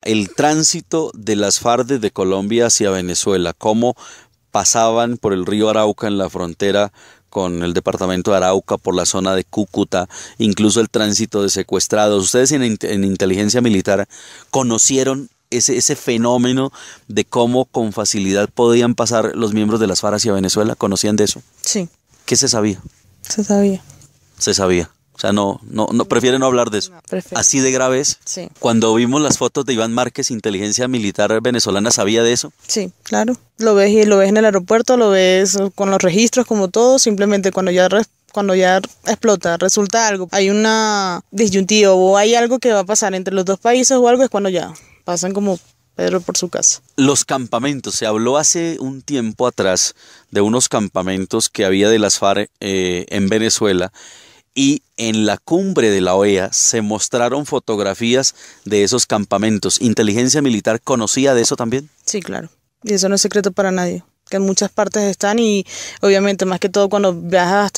el tránsito de las FARC desde Colombia hacia Venezuela, cómo pasaban por el río Arauca en la frontera con el departamento de Arauca, por la zona de Cúcuta, incluso el tránsito de secuestrados. Ustedes en inteligencia militar conocieron ese fenómeno de cómo con facilidad podían pasar los miembros de las FARC hacia Venezuela. ¿Conocían de eso? Sí. ¿Qué se sabía? Se sabía. Se sabía. O sea, no, prefieren no hablar de eso. No, prefiero. ¿Así de grave es? Sí. Cuando vimos las fotos de Iván Márquez, inteligencia militar venezolana, ¿sabía de eso? Sí, claro. Lo ves en el aeropuerto, lo ves con los registros como todo, simplemente cuando ya explota, resulta algo, hay una disyuntiva o hay algo que va a pasar entre los dos países o algo, es cuando ya pasan como Pedro por su casa. Los campamentos, se habló hace un tiempo atrás de unos campamentos que había de las FARC en Venezuela, y en la cumbre de la OEA se mostraron fotografías de esos campamentos. ¿Inteligencia militar conocía de eso también? Sí, claro. Y eso no es secreto para nadie, que en muchas partes están y obviamente más que todo cuando viajas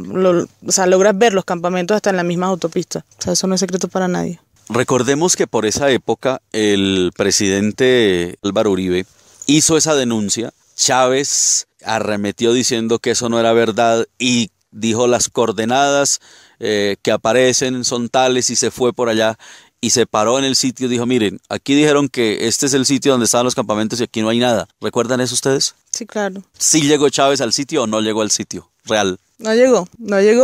logras ver los campamentos hasta en las mismas autopistas. O sea, eso no es secreto para nadie. Recordemos que por esa época el presidente Álvaro Uribe hizo esa denuncia. Chávez arremetió diciendo que eso no era verdad y dijo las coordenadas que aparecen son tales y se fue por allá y se paró en el sitio y dijo, miren, aquí dijeron que este es el sitio donde estaban los campamentos y aquí no hay nada. ¿Recuerdan eso ustedes? Sí, claro. ¿Sí llegó Chávez al sitio o no llegó al sitio real? No llegó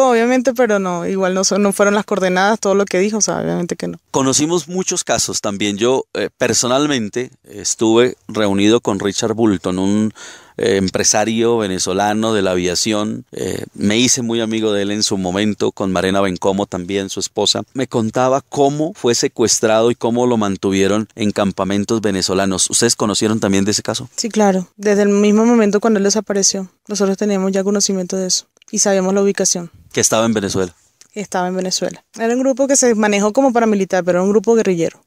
obviamente, pero no, igual no fueron las coordenadas todo lo que dijo, o sea, obviamente que no. Conocimos muchos casos también. Yo personalmente estuve reunido con Richard Bulton, un empresario venezolano de la aviación. Me hice muy amigo de él en su momento, con Marena Bencomo también, su esposa. Me contaba cómo fue secuestrado y cómo lo mantuvieron en campamentos venezolanos. ¿Ustedes conocieron también de ese caso? Sí, claro. Desde el mismo momento cuando él desapareció, nosotros teníamos ya conocimiento de eso y sabíamos la ubicación. Que estaba en Venezuela. Estaba en Venezuela. Era un grupo que se manejó como paramilitar, pero era un grupo guerrillero.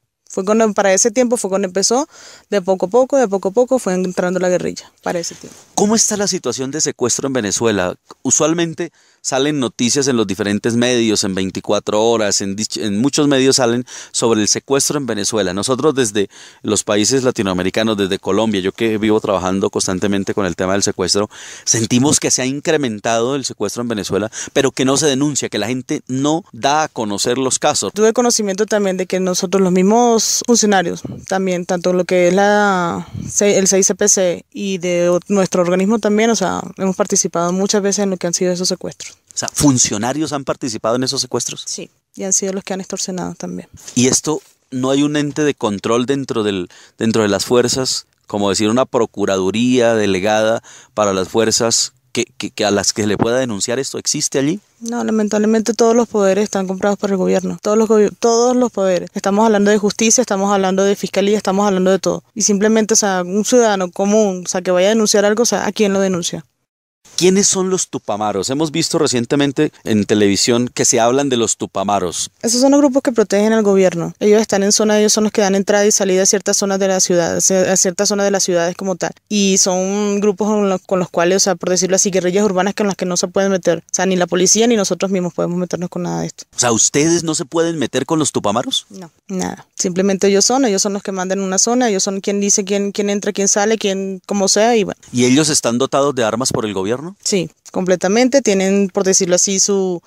Para ese tiempo fue cuando empezó, de poco a poco fue entrando la guerrilla, para ese tiempo. ¿Cómo está la situación de secuestro en Venezuela? Usualmente salen noticias en los diferentes medios, en 24 horas, en muchos medios salen sobre el secuestro en Venezuela. Nosotros desde los países latinoamericanos, desde Colombia, yo que vivo trabajando constantemente con el tema del secuestro, sentimos que se ha incrementado el secuestro en Venezuela, pero que no se denuncia, que la gente no da a conocer los casos. Tuve conocimiento también de que nosotros, los mismos funcionarios, también, tanto lo que es el 6CPC y de nuestro organismo también, o sea, hemos participado muchas veces en lo que han sido esos secuestros. O sea, ¿funcionarios han participado en esos secuestros? Sí, y han sido los que han extorsionado también. ¿Y esto no hay un ente de control dentro de las fuerzas, como decir una procuraduría delegada para las fuerzas que a las que se le pueda denunciar esto? ¿Existe allí? No, lamentablemente todos los poderes están comprados por el gobierno, todos los poderes. Estamos hablando de justicia, estamos hablando de fiscalía, estamos hablando de todo. Y simplemente, o sea, un ciudadano común, o sea, que vaya a denunciar algo, o sea, ¿a quién lo denuncia? ¿Quiénes son los tupamaros? Hemos visto recientemente en televisión que se hablan de los tupamaros. Esos son los grupos que protegen al gobierno. Ellos están en zona, ellos son los que dan entrada y salida a ciertas zonas de la ciudad, a ciertas zonas de las ciudades como tal. Y son grupos con los cuales, o sea, por decirlo así, guerrillas urbanas con las que no se pueden meter. O sea, ni la policía ni nosotros mismos podemos meternos con nada de esto. O sea, ¿ustedes no se pueden meter con los tupamaros? No, nada. Simplemente ellos son los que mandan en una zona, ellos son quien dice quién entra, quién sale, quién, como sea, y bueno. ¿Y ellos están dotados de armas por el gobierno? Sí, completamente. Tienen, por decirlo así,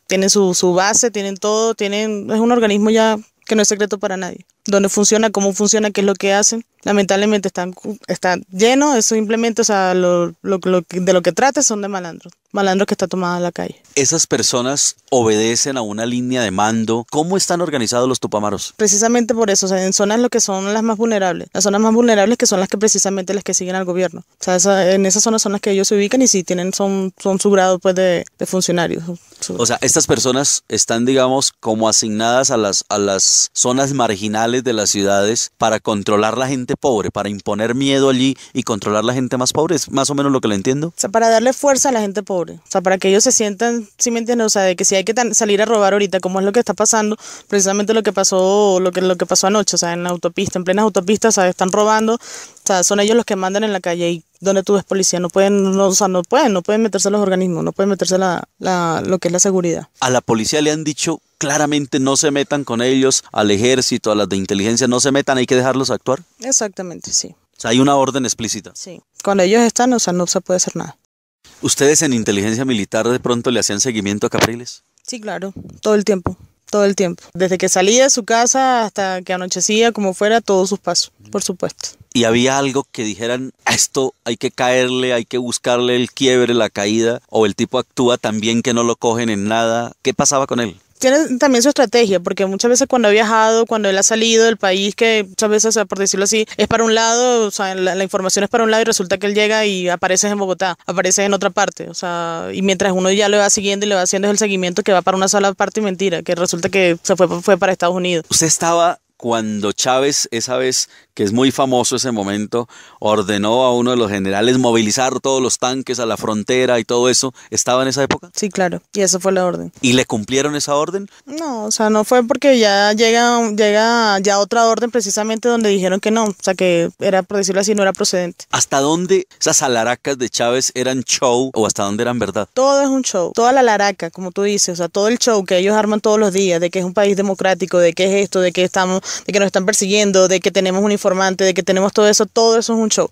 tienen su base, tienen todo, es un organismo ya que no es secreto para nadie. Dónde funciona, cómo funciona, qué es lo que hacen. Lamentablemente está lleno, eso simplemente, o sea, de lo que trata son de malandros que está tomada la calle. ¿Esas personas obedecen a una línea de mando? ¿Cómo están organizados los tupamaros? Precisamente por eso, o sea, en zonas lo que son las más vulnerables. Las zonas más vulnerables que son las que precisamente las que siguen al gobierno. O sea, en esas zonas son las que ellos se ubican y sí son su grado pues de funcionarios. O sea, estas personas están, digamos, como asignadas a las zonas marginales de las ciudades para controlar la gente pobre, para imponer miedo allí y controlar la gente más pobre. ¿Es más o menos lo que le entiendo? O sea, para darle fuerza a la gente pobre. sobre, o sea, para que ellos se sientan, ¿sí me entiendes? O sea, de que si hay que salir a robar ahorita, como es lo que está pasando, precisamente lo que pasó anoche, o sea, en la autopista, en plenas autopistas, o sea, están robando, o sea, son ellos los que mandan en la calle y donde tú ves policía, no pueden meterse los organismos, no pueden meterse lo que es la seguridad. A la policía le han dicho claramente no se metan con ellos, al ejército, a las de inteligencia, no se metan, hay que dejarlos actuar. Exactamente, sí. O sea, hay una orden explícita. Sí. Cuando ellos están, o sea, no se puede hacer nada. ¿Ustedes en inteligencia militar de pronto le hacían seguimiento a Capriles? Sí, claro, todo el tiempo. Todo el tiempo. Desde que salía de su casa hasta que anochecía, como fuera, todos sus pasos, por supuesto. ¿Y había algo que dijeran, a esto hay que caerle, hay que buscarle el quiebre, la caída, o el tipo actúa tan bien que no lo cogen en nada? ¿Qué pasaba con él? Tiene también su estrategia, porque muchas veces cuando ha viajado, cuando él ha salido del país, que muchas veces, o sea, por decirlo así, es para un lado, o sea, la información es para un lado y resulta que él llega y aparece en Bogotá, aparece en otra parte, o sea, y mientras uno ya le va siguiendo y le va haciendo el seguimiento que va para una sola parte y mentira, que resulta que fue para Estados Unidos. ¿Usted estaba cuando Chávez, esa vez, que es muy famoso ese momento, ordenó a uno de los generales movilizar todos los tanques a la frontera y todo eso, ¿estaba en esa época? Sí, claro, y esa fue la orden. ¿Y le cumplieron esa orden? No, o sea, no fue porque ya llega ya otra orden precisamente donde dijeron que no, o sea, que era, por decirlo así, no era procedente. ¿Hasta dónde esas alaracas de Chávez eran show o hasta dónde eran verdad? Todo es un show, toda la laraca, como tú dices, o sea, todo el show que ellos arman todos los días, de que es un país democrático, de que es esto, de que nos están persiguiendo, de que tenemos un informante, de que tenemos todo eso es un show.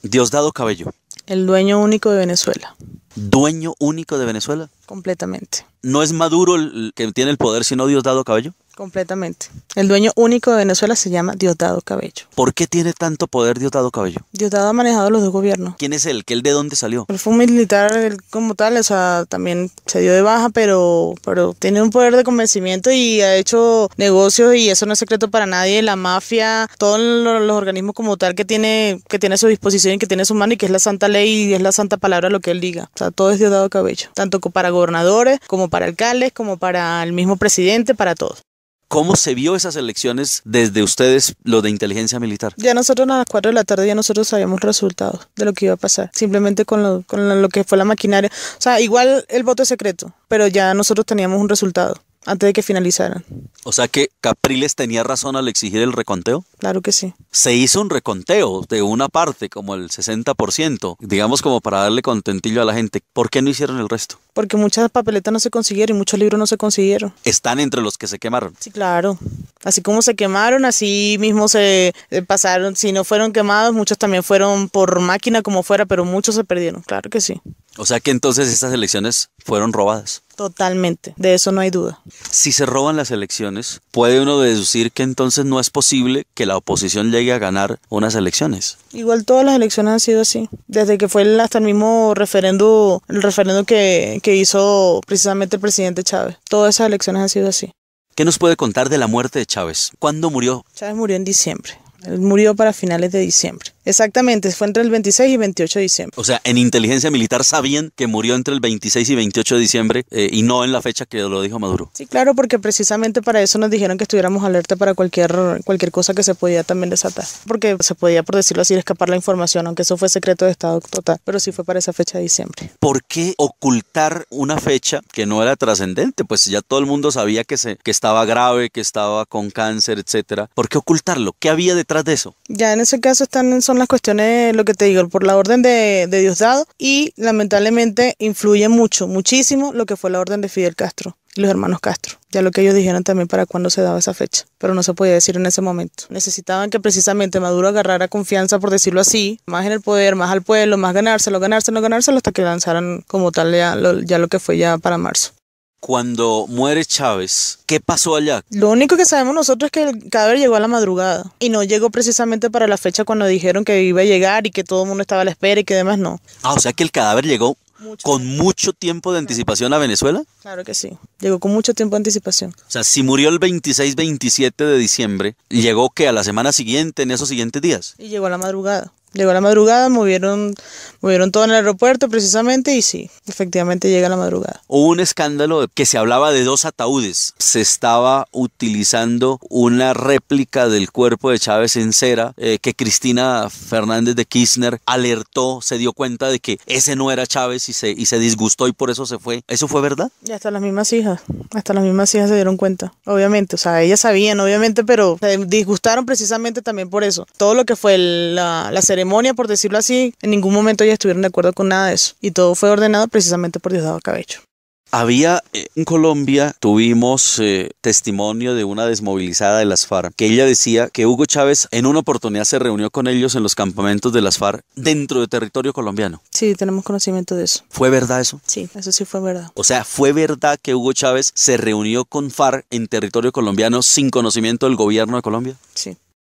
Diosdado Cabello. El dueño único de Venezuela. ¿Dueño único de Venezuela? Completamente. ¿No es Maduro el que tiene el poder sino Diosdado Cabello? Completamente. El dueño único de Venezuela se llama Diosdado Cabello. ¿Por qué tiene tanto poder Diosdado Cabello? Diosdado ha manejado los dos gobiernos. ¿Quién es él? ¿Que él de dónde salió? Él fue un militar como tal, o sea, también se dio de baja, pero tiene un poder de convencimiento y ha hecho negocios y eso no es secreto para nadie. La mafia, todos los organismos como tal que tiene a su disposición y que tiene a su mano y que es la santa ley y es la santa palabra lo que él diga. O sea, todo es Diosdado Cabello. Tanto para gobernadores, como para alcaldes, como para el mismo presidente, para todos. ¿Cómo se vio esas elecciones desde ustedes, los de inteligencia militar? Ya nosotros a las 4 de la tarde ya nosotros sabíamos resultados de lo que iba a pasar, simplemente con lo que fue la maquinaria. O sea, igual el voto es secreto, pero ya nosotros teníamos un resultado antes de que finalizaran. O sea que Capriles tenía razón al exigir el reconteo. Claro que sí. Se hizo un reconteo de una parte, como el 60%, digamos como para darle contentillo a la gente. ¿Por qué no hicieron el resto? Porque muchas papeletas no se consiguieron y muchos libros no se consiguieron. Están entre los que se quemaron. Sí, claro. Así como se quemaron, así mismo se pasaron. Si no fueron quemados, muchos también fueron por máquina como fuera, pero muchos se perdieron. Claro que sí. O sea que entonces estas elecciones fueron robadas. Totalmente, de eso no hay duda. Si se roban las elecciones, ¿puede uno deducir que entonces no es posible que la oposición llegue a ganar unas elecciones? Igual todas las elecciones han sido así, desde que fue hasta el mismo referendo que hizo precisamente el presidente Chávez. Todas esas elecciones han sido así. ¿Qué nos puede contar de la muerte de Chávez? ¿Cuándo murió? Chávez murió en diciembre. Él murió para finales de diciembre. Exactamente, fue entre el 26 y 28 de diciembre. O sea, en inteligencia militar sabían que murió entre el 26 y 28 de diciembre y no en la fecha que lo dijo Maduro. Sí, claro, porque precisamente para eso nos dijeron que estuviéramos alerta para cualquier cosa que se podía también desatar. Porque se podía, por decirlo así, escapar la información, aunque eso fue secreto de Estado total. Pero sí fue para esa fecha de diciembre. ¿Por qué ocultar una fecha que no era trascendente? Pues ya todo el mundo sabía que estaba grave, que estaba con cáncer, etcétera. ¿Por qué ocultarlo? ¿Qué había detrás de eso? Ya en ese caso son las cuestiones, lo que te digo, por la orden de Diosdado y lamentablemente influye muchísimo lo que fue la orden de Fidel Castro y los hermanos Castro. Ya lo que ellos dijeron también para cuándo se daba esa fecha, pero no se podía decir en ese momento. Necesitaban que precisamente Maduro agarrara confianza, por decirlo así, más en el poder, más al pueblo, más ganárselo hasta que lanzaran como tal ya lo que fue ya para marzo. Cuando muere Chávez, ¿qué pasó allá? Lo único que sabemos nosotros es que el cadáver llegó a la madrugada y no llegó precisamente para la fecha cuando dijeron que iba a llegar y que todo el mundo estaba a la espera y que demás no. Ah, o sea que el cadáver llegó con mucho tiempo de anticipación a Venezuela. Claro que sí, llegó con mucho tiempo de anticipación. O sea, si murió el 26-27 de diciembre, ¿llegó que a la semana siguiente, en esos siguientes días? Y llegó a la madrugada. Llegó a la madrugada, movieron todo en el aeropuerto precisamente y sí, efectivamente llega a la madrugada. Hubo un escándalo que se hablaba de 2 ataúdes. Se estaba utilizando una réplica del cuerpo de Chávez en cera, que Cristina Fernández de Kirchner alertó, se dio cuenta de que ese no era Chávez y se disgustó y por eso se fue. ¿Eso fue verdad? Y hasta las mismas hijas se dieron cuenta, obviamente. O sea, ellas sabían, obviamente, pero se disgustaron precisamente también por eso. Todo lo que fue la ceremonia, por decirlo así, en ningún momento ellas estuvieron de acuerdo con nada de eso. Y todo fue ordenado precisamente por Diosdado Cabello. Había en Colombia, tuvimos testimonio de una desmovilizada de las FARC, que ella decía que Hugo Chávez en una oportunidad se reunió con ellos en los campamentos de las FARC dentro de territorio colombiano. Sí, tenemos conocimiento de eso. ¿Fue verdad eso? Sí, eso sí fue verdad. O sea, ¿fue verdad que Hugo Chávez se reunió con FARC en territorio colombiano sin conocimiento del gobierno de Colombia? Sí.